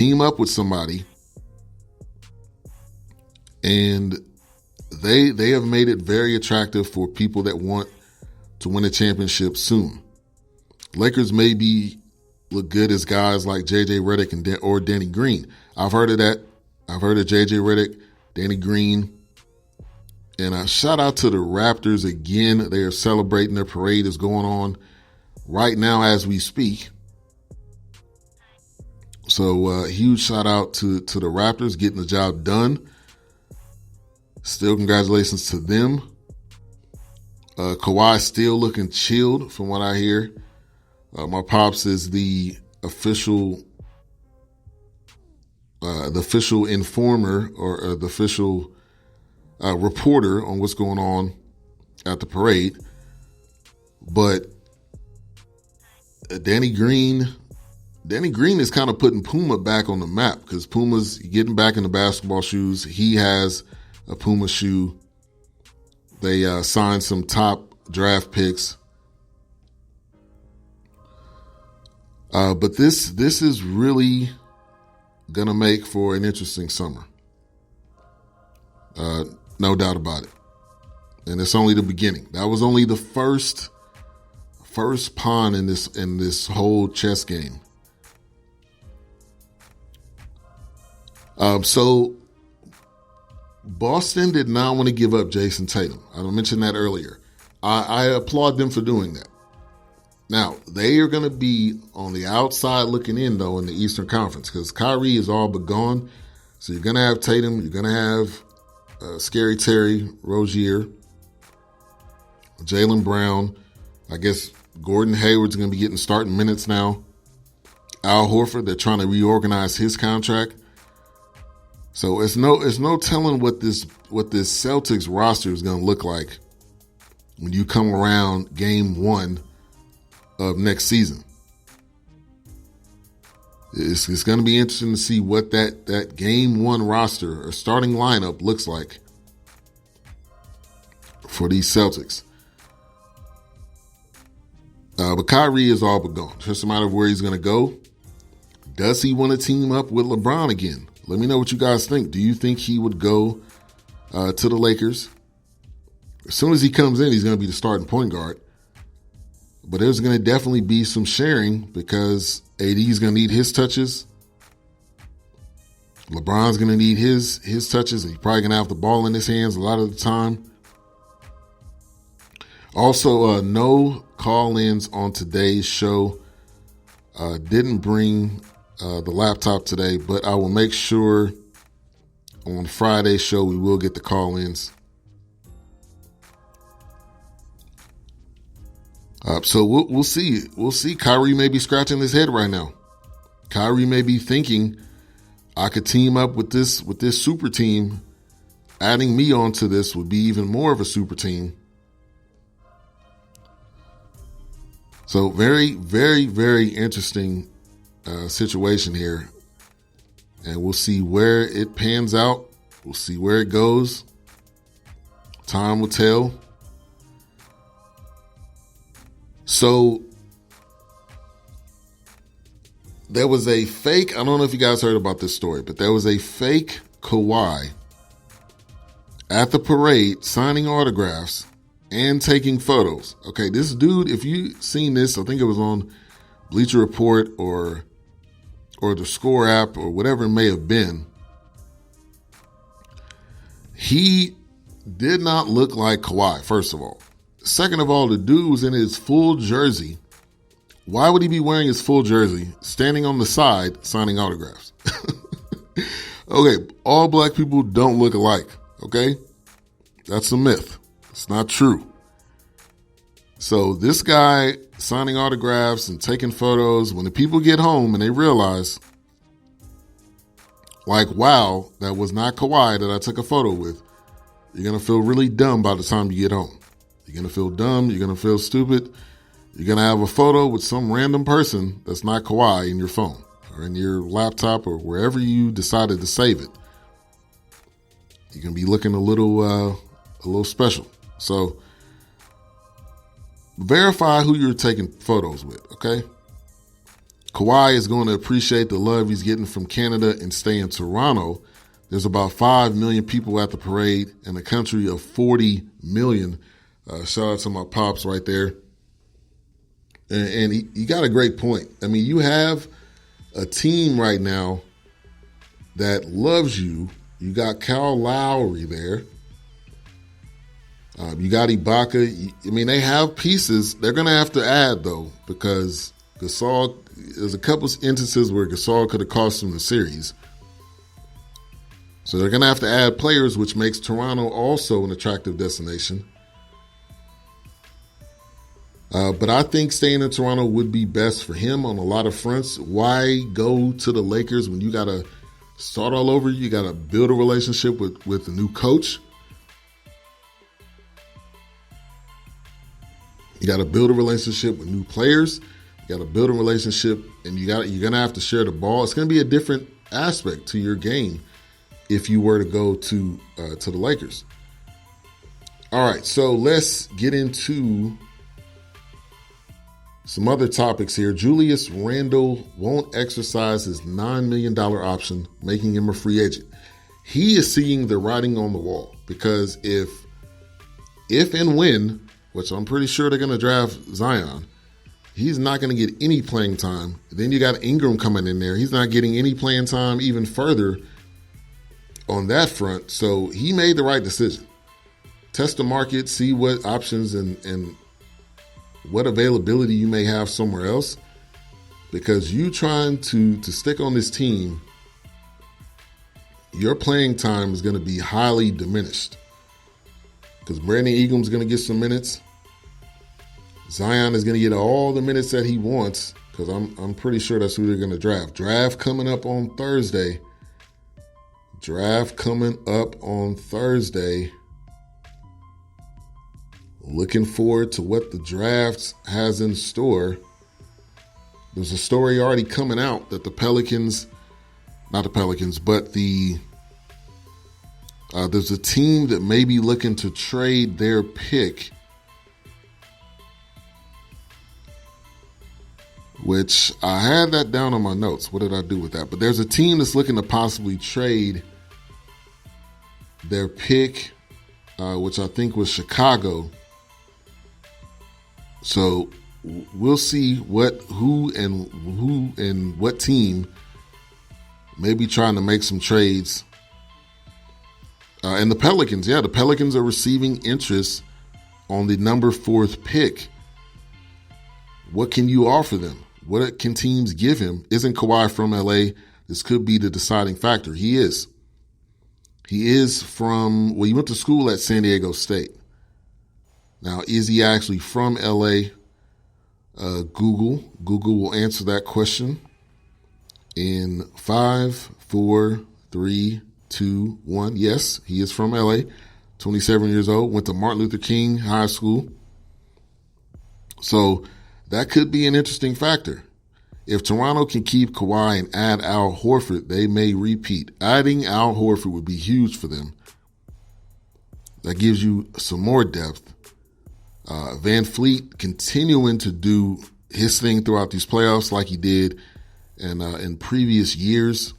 team up with somebody, and they have made it very attractive for people that want to win a championship soon. Lakers maybe look good as guys like J.J. Redick or Danny Green. I've heard of that. I've heard of J.J. Redick, Danny Green. And a shout out to the Raptors again. They are celebrating. Their parade is going on right now as we speak. So huge shout out to the Raptors getting the job done. Still congratulations to them. Kawhi still looking chilled from what I hear. My pops is the official informer or the official reporter on what's going on at the parade. But Danny Green is kind of putting Puma back on the map because Puma's getting back in the basketball shoes. He has a Puma shoe. They signed some top draft picks. But this is really going to make for an interesting summer. No doubt about it. And it's only the beginning. That was only the first pawn in this whole chess game. So Boston did not want to give up Jason Tatum. I mentioned that earlier. I applaud them for doing that. Now, they are going to be on the outside looking in, though, in the Eastern Conference because Kyrie is all but gone. So you're going to have Tatum. You're going to have Scary Terry, Rozier, Jaylen Brown. I guess Gordon Hayward's going to be getting starting minutes now. Al Horford, they're trying to reorganize his contract. So it's no telling what this Celtics roster is going to look like when you come around game 1 of next season. It's going to be interesting to see what that game 1 roster or starting lineup looks like for these Celtics. But Kyrie is all but gone. It's just a matter of where he's going to go. Does he want to team up with LeBron again? Let me know what you guys think. Do you think he would go to the Lakers? As soon as he comes in, he's going to be the starting point guard. But there's going to definitely be some sharing because AD is going to need his touches. LeBron's going to need his touches. He's probably going to have the ball in his hands a lot of the time. Also, no call-ins on today's show. Didn't bring the laptop today, but I will make sure on Friday's show we will get the call-ins. So we'll see. We'll see. Kyrie may be scratching his head right now. Kyrie may be thinking, I could team up with this super team. Adding me onto this would be even more of a super team. So very, very, very interesting situation here. And we'll see where it pans out. We'll see where it goes. Time will tell. So there was a fake, I don't know if you guys heard about this story, but there was a fake Kawhi at the parade signing autographs and taking photos. Okay, this dude, if you seen this, I think it was on Bleacher Report or the Score app or whatever it may have been. He did not look like Kawhi, first of all. Second of all, the dude was in his full jersey. Why would he be wearing his full jersey, standing on the side, signing autographs? Okay, all black people don't look alike, okay? That's a myth. It's not true. So this guy signing autographs and taking photos, when the people get home and they realize, like, wow, that was not Kawhi that I took a photo with, you're going to feel really dumb by the time you get home. You're going to feel dumb. You're going to feel stupid. You're going to have a photo with some random person that's not Kawhi in your phone or in your laptop or wherever you decided to save it. You're going to be looking a little special. So verify who you're taking photos with, okay? Kawhi is going to appreciate the love he's getting from Canada and stay in Toronto. There's about 5 million people at the parade in a country of 40 million. Shout out to my pops right there. And he got a great point. I mean, you have a team right now that loves you. You got Kyle Lowry there. You got Ibaka. I mean, they have pieces. They're going to have to add, though, because Gasol, there's a couple instances where Gasol could have cost them the series. So they're going to have to add players, which makes Toronto also an attractive destination. But I think staying in Toronto would be best for him on a lot of fronts. Why go to the Lakers when you got to start all over? You got to build a relationship with a new coach. You got to build a relationship with new players. You got to build a relationship, and you're going to have to share the ball. It's going to be a different aspect to your game if you were to go to the Lakers. All right, so let's get into some other topics here. Julius Randle won't exercise his $9 million option, making him a free agent. He is seeing the writing on the wall because if and when, which I'm pretty sure they're going to draft Zion, he's not going to get any playing time. Then you got Ingram coming in there. He's not getting any playing time even further on that front. So he made the right decision. Test the market, see what options and what availability you may have somewhere else, because you trying to stick on this team, your playing time is going to be highly diminished because Brandon Ingram's going to get some minutes. Zion is going to get all the minutes that he wants because I'm pretty sure that's who they're going to draft. Draft coming up on Thursday. Looking forward to what the draft has in store. There's a story already coming out that there's a team that may be looking to trade their pick, which I had that down on my notes. What did I do with that? But there's a team that's looking to possibly trade their pick, which I think was Chicago. So we'll see who and what team may be trying to make some trades. And the Pelicans are receiving interest on the number 4th pick. What can you offer them? What can teams give him? Isn't Kawhi from LA? This could be the deciding factor. He is. He went to school at San Diego State. Now, is he actually from LA? Google will answer that question in 5, 4, 3, 2, 1. Yes, he is from LA, 27 years old, went to Martin Luther King High School. So that could be an interesting factor. If Toronto can keep Kawhi and add Al Horford, they may repeat. Adding Al Horford would be huge for them. That gives you some more depth. Van Fleet continuing to do his thing throughout these playoffs like he did in previous years.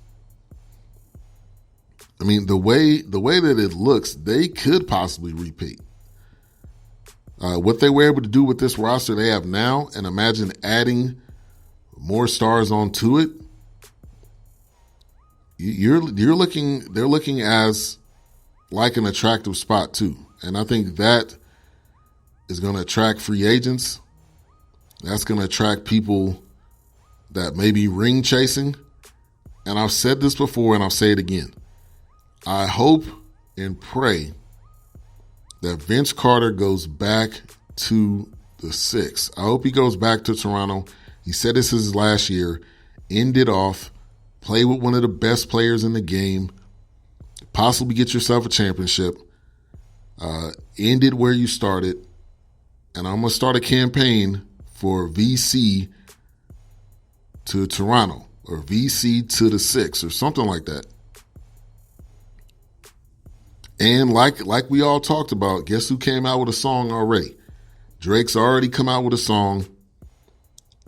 I mean, the way that it looks, they could possibly repeat. What they were able to do with this roster they have now, and imagine adding more stars onto it. They're looking as like an attractive spot too, and I think that is going to attract free agents. That's going to attract people that may be ring chasing. And I've said this before and I'll say it again. I hope and pray that Vince Carter goes back to the Six. I hope he goes back to Toronto. He said this is his last year. End it off. Play with one of the best players in the game. Possibly get yourself a championship. End it where you started. And I'm going to start a campaign for VC to Toronto or VC to the Six or something like that. And like we all talked about, guess who came out with a song already? Drake's already come out with a song.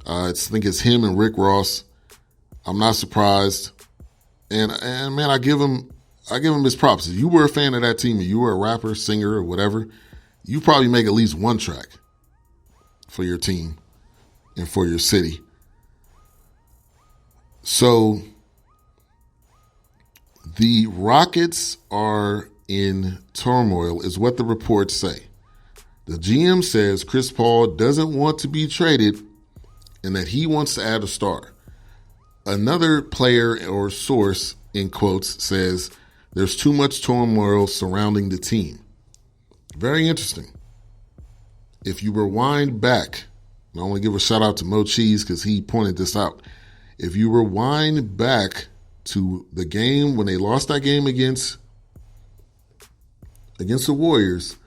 I think it's him and Rick Ross. I'm not surprised. And man, I give him his props. If you were a fan of that team and you were a rapper, singer, or whatever, you probably make at least one track for your team and for your city. So the Rockets are in turmoil, is what the reports say. The GM says Chris Paul doesn't want to be traded and that he wants to add a star. Another player or source, in quotes, says there's too much turmoil surrounding the team. Very interesting. If you rewind back, and I want to give a shout out to Mo Cheese because he pointed this out. If you rewind back to the game when they lost that game against the Warriors,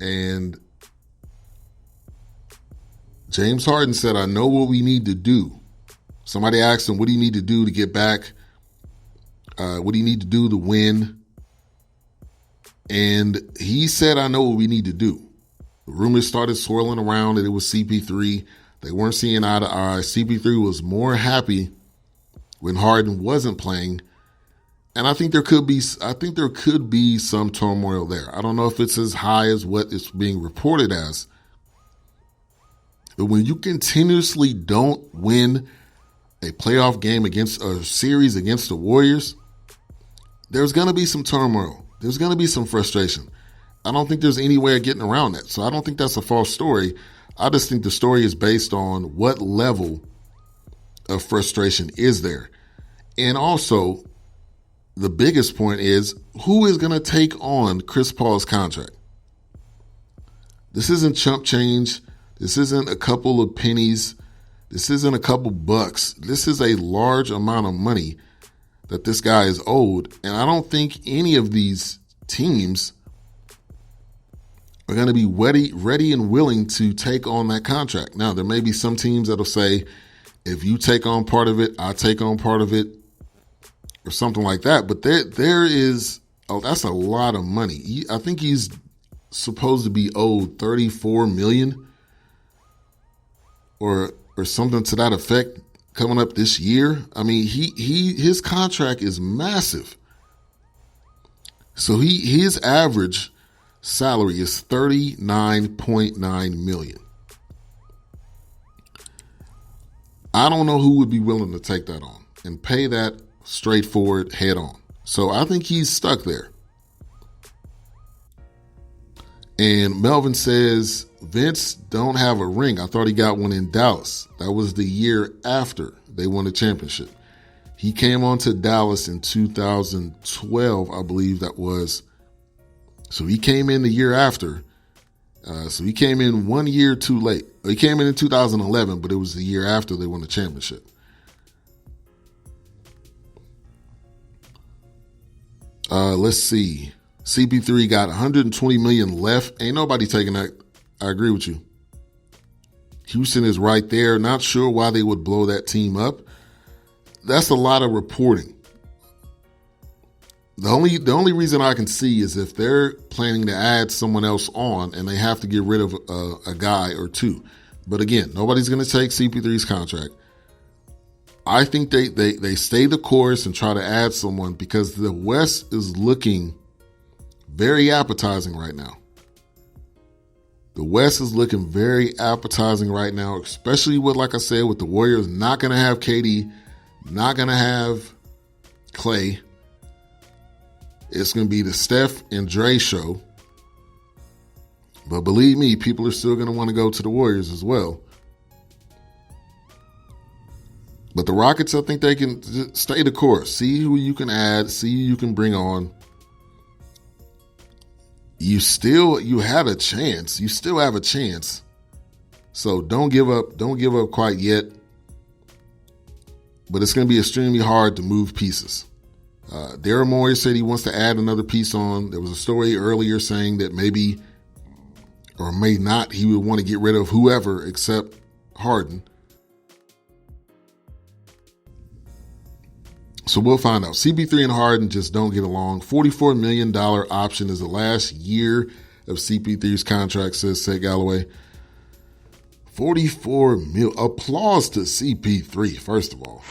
and James Harden said, I know what we need to do. Somebody asked him, what do you need to do to get back? What do you need to do to win? And he said, I know what we need to do. The rumors started swirling around that it was CP3. They weren't seeing eye to eye. CP3 was more happy when Harden wasn't playing. And I think there could be some turmoil there. I don't know if it's as high as what it's being reported as. But when you continuously don't win a playoff game against a series against the Warriors, there's going to be some turmoil. There's going to be some frustration. I don't think there's any way of getting around that. So I don't think that's a false story. I just think the story is based on what level of frustration is there. And also, the biggest point is, who is going to take on Chris Paul's contract? This isn't chump change. This isn't a couple of pennies. This isn't a couple bucks. This is a large amount of money that this guy is owed. And I don't think any of these teams are going to be ready and willing to take on that contract. Now, there may be some teams that'll say, if you take on part of it, I'll take on part of it, or something like that. But that's a lot of money. I think he's supposed to be owed $34 million or something to that effect coming up this year. I mean, his contract is massive. So his average salary is $39.9 million. I don't know who would be willing to take that on and pay that straightforward head on. So I think he's stuck there. And Melvin says, Vince don't have a ring. I thought he got one in Dallas. That was the year after they won the championship. He came on to Dallas in 2012, I believe that was. So he came in the year after. So he came in 1 year too late. He came in 2011, but it was the year after they won the championship. Let's see. CP3 got $120 million left. Ain't nobody taking that. I agree with you. Houston is right there. Not sure why they would blow that team up. That's a lot of reporting. The only reason I can see is if they're planning to add someone else on and they have to get rid of a guy or two. But again, nobody's going to take CP3's contract. I think they stay the course and try to add someone because the West is looking very appetizing right now. The West is looking very appetizing right now, especially with, like I said, with the Warriors not going to have KD, not going to have Clay. It's going to be the Steph and Dre show. But believe me, people are still going to want to go to the Warriors as well. But the Rockets, I think they can stay the course. See who you can add. See who you can bring on. You had a chance. You still have a chance. So don't give up. Don't give up quite yet. But it's going to be extremely hard to move pieces. Daryl Morey said he wants to add another piece on. There was a story earlier saying that maybe or may not he would want to get rid of whoever except Harden. So we'll find out. CP3 and Harden just don't get along. $44 million option is the last year of CP3's contract, says Seth Galloway. 44 mil. Applause to CP3, first of all.